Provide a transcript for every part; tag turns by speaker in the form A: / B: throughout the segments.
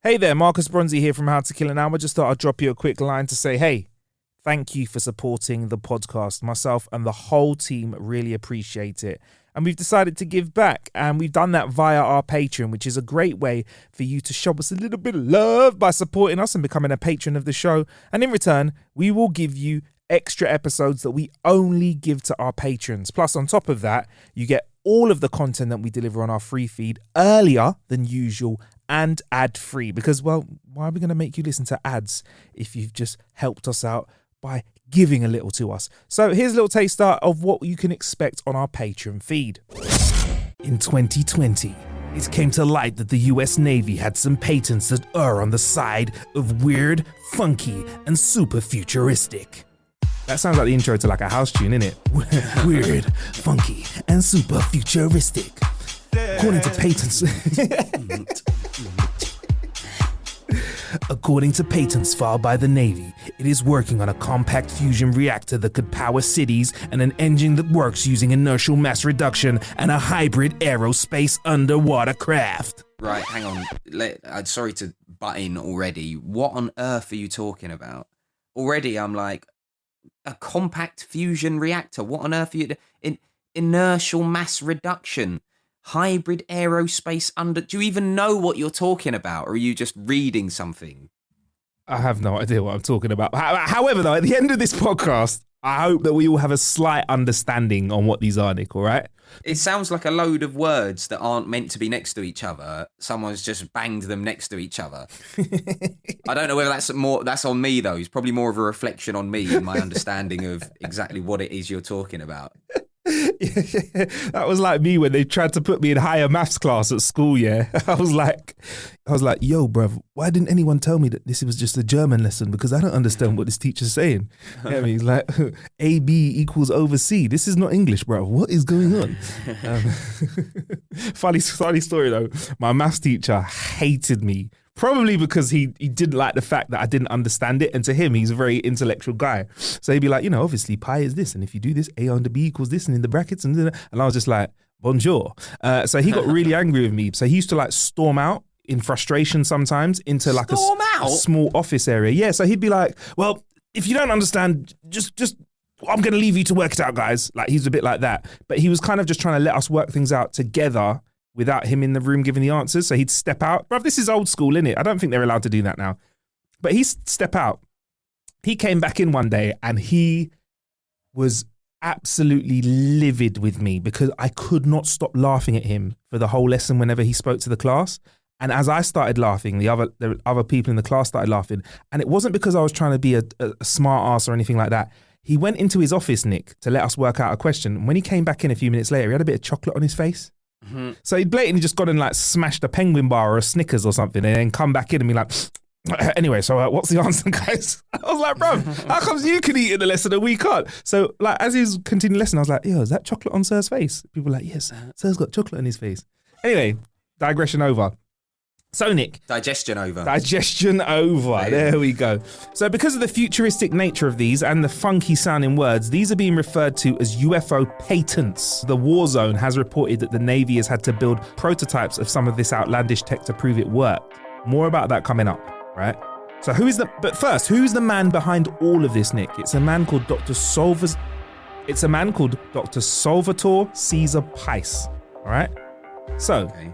A: Hey there, Marcus Bronzy here from How to Kill an Hour. Just thought I'd drop you a quick line to say, hey, thank you for supporting the podcast. Myself and the whole team really appreciate it. And we've decided to give back, and we've done that via our Patreon, which is a great way for you to show us a little bit of love by supporting us and becoming a patron of the show. And in return, we will give you extra episodes that we only give to our patrons. Plus, on top of that, you get all of the content that we deliver on our free feed earlier than usual and ad-free. Because, well, why are we going to make you listen to ads if you've just helped us out by giving a little to us? So here's a little taster of what you can expect on our Patreon feed. In 2020, it came to light that the US Navy had some patents that are on the side of weird, funky, and super futuristic. That sounds like the intro to like a house tune, innit? Weird, funky, and super futuristic. According to patents... According to patents filed by the Navy, it is working on a compact fusion reactor that could power cities and an engine that works using inertial mass reduction and a hybrid aerospace underwater craft.
B: Right, hang on. I'm sorry to butt in already. What on earth are you talking about? Already I'm like, a compact fusion reactor? What on earth are you... Inertial mass reduction. Hybrid aerospace do you even know what you're talking about, or are you just reading something?
A: I have no idea what I'm talking about. However, though, at the end of this podcast, I hope that we all have a slight understanding on what these are, Nick, all right?
B: It sounds like a load of words that aren't meant to be next to each other. Someone's just banged them next to each other. I don't know whether that's on me, though. It's probably more of a reflection on me and my understanding of exactly what it is you're talking about.
A: That was like me when they tried to put me in higher maths class at school. Yeah, I was like, yo, bruv, why didn't anyone tell me that this was just a German lesson? Because I don't understand what this teacher's saying. You know what I mean? He's like, AB equals over C. This is not English, bruv. What is going on? Funny story though. My maths teacher hated me. Probably because he didn't like the fact that I didn't understand it. And to him, he's a very intellectual guy. So he'd be like, obviously pi is this. And if you do this, A under B equals this. And in the brackets. And I was just like, bonjour. So he got really angry with me. So he used to like storm out in frustration sometimes into like a small office area. Yeah. So he'd be like, well, if you don't understand, just I'm going to leave you to work it out, guys. Like he's a bit like that. But he was kind of just trying to let us work things out together without him in the room giving the answers. So he'd step out. Bruv, this is old school, innit? I don't think they're allowed to do that now. But he'd step out. He came back in one day and he was absolutely livid with me because I could not stop laughing at him for the whole lesson whenever he spoke to the class. And as I started laughing, the other people in the class started laughing. And it wasn't because I was trying to be a smart ass or anything like that. He went into his office, Nick, to let us work out a question. When he came back in a few minutes later, he had a bit of chocolate on his face. Mm-hmm. So he'd blatantly just gone and like smashed a Penguin bar or a Snickers or something and then come back in and be like, anyway, so what's the answer, guys? I was like, bro, how comes you can eat in the lesson and we can't? So like as he was continuing the lesson, I was like, yo, is that chocolate on Sir's face? People were like, yes, Sir's got chocolate on his face. Anyway, digression over. So Nick.
B: Digestion over.
A: There we go. So because of the futuristic nature of these and the funky sounding words, these are being referred to as UFO patents. The war zone has reported that the Navy has had to build prototypes of some of this outlandish tech to prove it worked. More about that coming up, right? So who's the man behind all of this, Nick? It's a man called Dr. Salvatore Caesar Pice, all right? So, okay.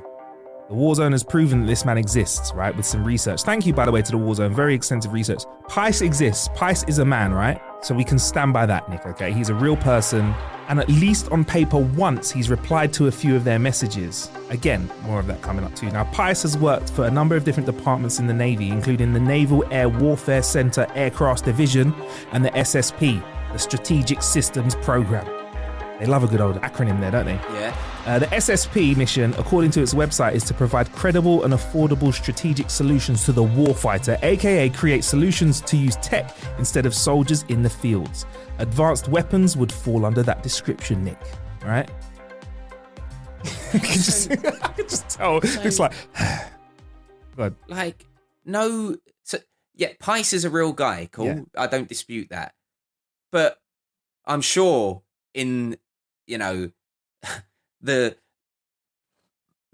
A: The Warzone has proven that this man exists, right, with some research. Thank you, by the way, to the Warzone. Very extensive research. Pice exists. Pice is a man, right? So we can stand by that, Nick, okay? He's a real person. And at least on paper once, he's replied to a few of their messages. Again, more of that coming up too. Now, Pice has worked for a number of different departments in the Navy, including the Naval Air Warfare Center Aircraft Division and the SSP, the Strategic Systems Program. They love a good old acronym there, don't they?
B: Yeah.
A: The SSP mission, according to its website, is to provide credible and affordable strategic solutions to the warfighter, aka create solutions to use tech instead of soldiers in the fields. Advanced weapons would fall under that description, Nick. All right? I can just tell. It's like, God.
B: Like, no. So, yeah, Pice is a real guy. Cool. Yeah. I don't dispute that. But I'm sure in, the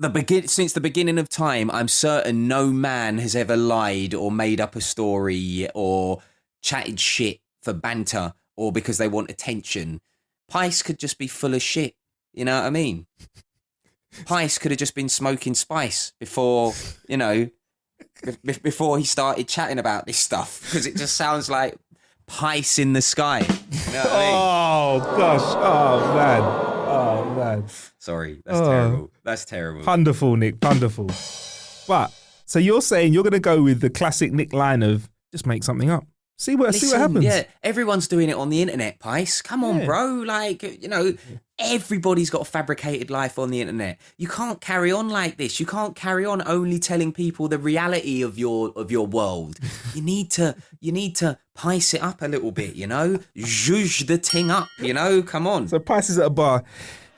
B: since the beginning of time, I'm certain no man has ever lied or made up a story or chatted shit for banter or because they want attention. Pice could just be full of shit. You know what I mean? Pice could have just been smoking spice before, you know, before he started chatting about this stuff, because it just sounds like pice in the sky. You know what I mean?
A: Oh gosh! Oh man! Oh man!
B: Sorry, that's terrible. That's terrible.
A: Wonderful, Nick. Wonderful. But so you're saying you're going to go with the classic Nick line of just make something up. See what happens.
B: Yeah, everyone's doing it on the internet, Pice. Come on, bro. Like, you know, everybody's got a fabricated life on the internet. You can't carry on like this. You can't carry on only telling people the reality of your world. You need to pice it up a little bit, you know? Zhuzh the ting up, you know? Come on.
A: So Pice is at a bar.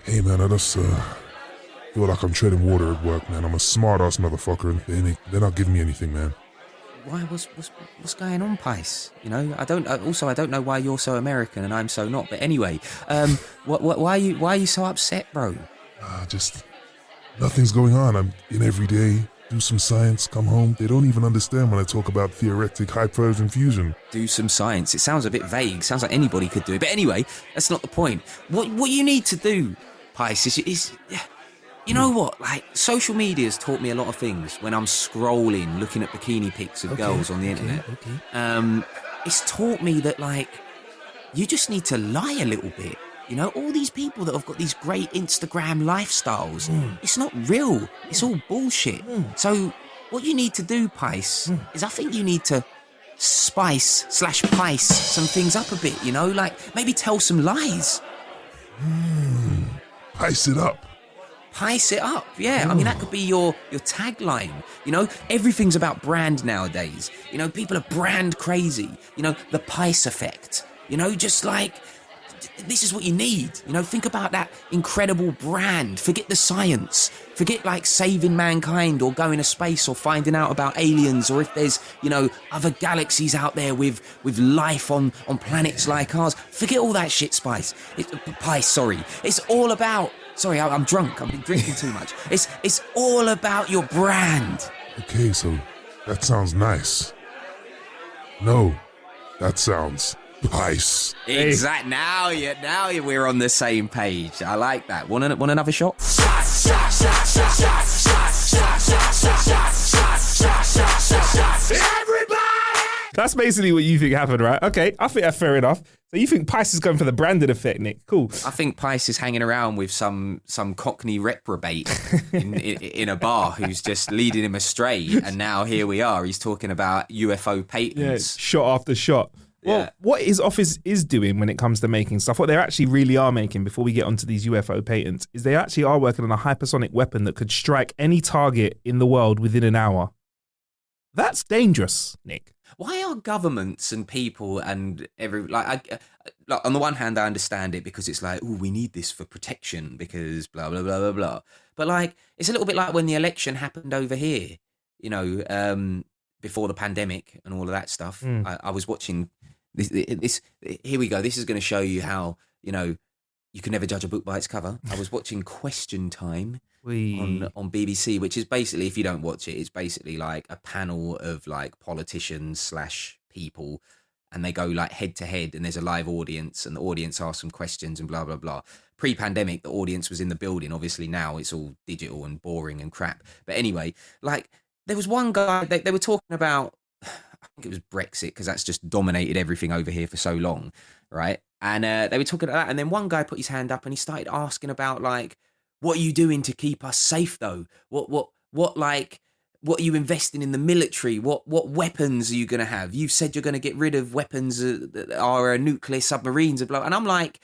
C: Hey man, I just feel like I'm treading water at work, man. I'm a smart ass motherfucker, and they're not giving me anything, man.
B: Why? What's going on, Pice? You know, I don't know why you're so American and I'm so not. But anyway, why are you so upset, bro?
C: Just nothing's going on. I'm in every day, do some science, come home. They don't even understand when I talk about theoretic hyperfusion fusion.
B: Do some science. It sounds a bit vague. Sounds like anybody could do it. But anyway, that's not the point. What you need to do, Pice, is you know what? Like, social media has taught me a lot of things when I'm scrolling, looking at bikini pics of girls on the internet. It's taught me that, like, you just need to lie a little bit. You know, all these people that have got these great Instagram lifestyles, it's not real. It's all bullshit. So what you need to do, Pice, is I think you need to spice/pice some things up a bit, you know? Like, maybe tell some lies.
C: Pice it up.
B: Pice it up, yeah. I mean, that could be your tagline. You know, everything's about brand nowadays. You know, people are brand crazy. You know, the Pice effect. You know, just like, this is what you need. You know, think about that incredible brand. Forget the science. Forget like saving mankind or going to space or finding out about aliens or if there's, you know, other galaxies out there with life on planets like ours. Forget all that shit, Pice. It's all about... Sorry, I'm drunk. I've been drinking too much. It's all about your brand.
C: Okay, so that sounds nice. No, that sounds pice.
B: Exactly. Now we're on the same page. I like that. Want another shot?
A: Everybody! That's basically what you think happened, right? Okay, I think that's fair enough. So you think Pice is going for the branded effect, Nick? Cool.
B: I think Pice is hanging around with some Cockney reprobate in a bar who's just leading him astray, and now here we are. He's talking about UFO patents.
A: Yeah, shot after shot. Well, what his office is doing when it comes to making stuff, what they actually really are making before we get onto these UFO patents, is they actually are working on a hypersonic weapon that could strike any target in the world within an hour. That's dangerous, Nick.
B: Why are governments and people and like on the one hand, I understand it because it's like, oh, we need this for protection because blah, blah, blah, blah, blah. But like, it's a little bit like when the election happened over here, you know, before the pandemic and all of that stuff. I was watching this. Here we go. This is going to show you how, you know, you can never judge a book by its cover. I was watching Question Time on BBC, which is basically, if you don't watch it, it's basically like a panel of like politicians / people, and they go like head to head, and there's a live audience, and the audience asks some questions and blah, blah, blah. Pre-pandemic, the audience was in the building. Obviously now it's all digital and boring and crap. But anyway, like there was one guy, they were talking about, I think it was Brexit, because that's just dominated everything over here for so long, right? And they were talking about that, and then one guy put his hand up and he started asking about like, what are you doing to keep us safe though? What are you investing in the military? What weapons are you going to have? You've said you're going to get rid of weapons that are nuclear submarines and blah. And I'm like,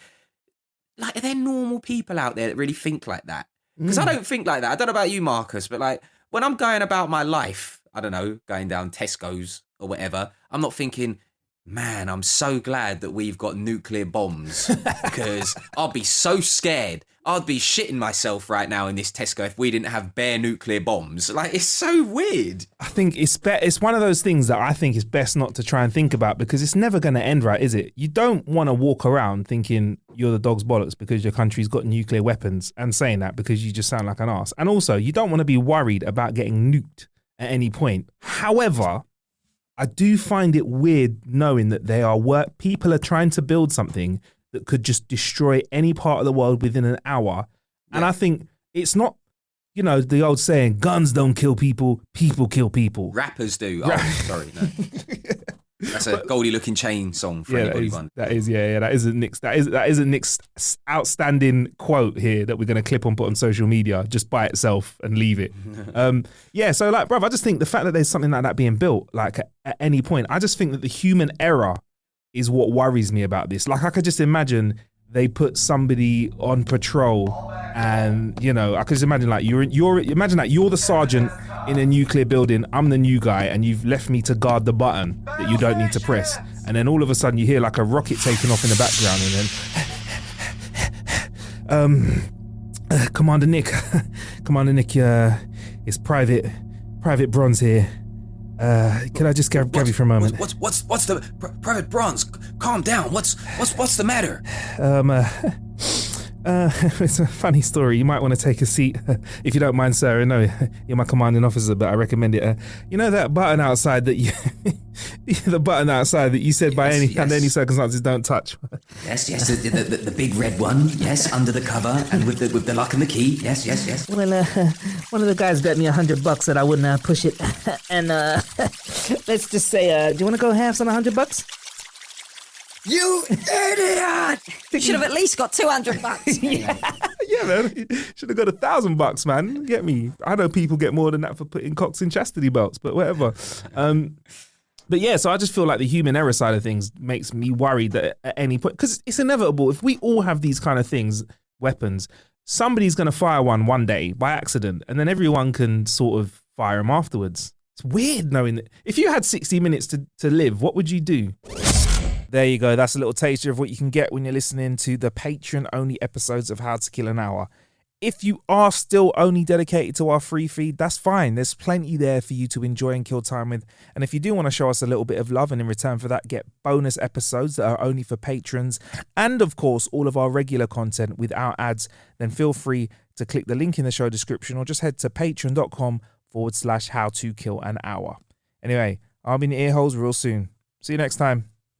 B: are there normal people out there that really think like that? Because I don't think like that. I don't know about you, Marcus, but like when I'm going about my life, I don't know, going down Tesco's or whatever, I'm not thinking, man, I'm so glad that we've got nuclear bombs because I'll be so scared. I'd be shitting myself right now in this Tesco if we didn't have bare nuclear bombs. Like, it's so weird.
A: I think it's one of those things that I think is best not to try and think about, because it's never going to end right, is it? You don't want to walk around thinking you're the dog's bollocks because your country's got nuclear weapons and saying that because you just sound like an arse. And also, you don't want to be worried about getting nuked at any point. However, I do find it weird knowing that people are trying to build something that could just destroy any part of the world within an hour. Yeah. And I think it's not, the old saying, guns don't kill people, people kill people.
B: Rappers do. Oh, sorry, no. That's a Goldie Looking Chain song for anybody. That is Nick's outstanding quote here that we're going to clip on, put on social media just by itself and leave it. So like, bruv, I just think the fact that there's something like that being built, like at any point, I just think that the human error is what worries me about this. Like, I could just imagine they put somebody on patrol and, I could just imagine like imagine that you're the sergeant in a nuclear building, I'm the new guy, and you've left me to guard the button that you don't need to press. And then all of a sudden you hear like a rocket taking off in the background, and then Commander Nick, it's Private Bronze here. Can I just grab you for a moment? What's the Private Bronze? Calm down. What's the matter?
A: It's a funny story. You might want to take a seat if you don't mind, sir. I know you're my commanding officer, but I recommend it. That button outside that you, said under any circumstances don't touch.
D: Yes, the big red one. Yes, under the cover and with the lock and the key. Yes.
E: Well, one of the guys bet me $100 that I wouldn't push it, and let's just say, do you want to go halves on $100?
D: You idiot!
E: You should have at least got $200.
A: Yeah, man. You should have got $1,000, man. Get me? I know people get more than that for putting cocks in chastity belts, but whatever. But yeah, so I just feel like the human error side of things makes me worried that at any point, because it's inevitable. If we all have these kind of things, weapons, somebody's going to fire one day by accident, and then everyone can sort of fire them afterwards. It's weird knowing that. If you had 60 minutes to live, what would you do? There you go. That's a little taster of what you can get when you're listening to the Patreon-only episodes of How to Kill an Hour. If you are still only dedicated to our free feed, that's fine. There's plenty there for you to enjoy and kill time with. And if you do want to show us a little bit of love, and in return for that, get bonus episodes that are only for patrons, and of course, all of our regular content without ads, then feel free to click the link in the show description or just head to patreon.com/howtokillanhour. Anyway, I'll be in your ear holes real soon. See you next time.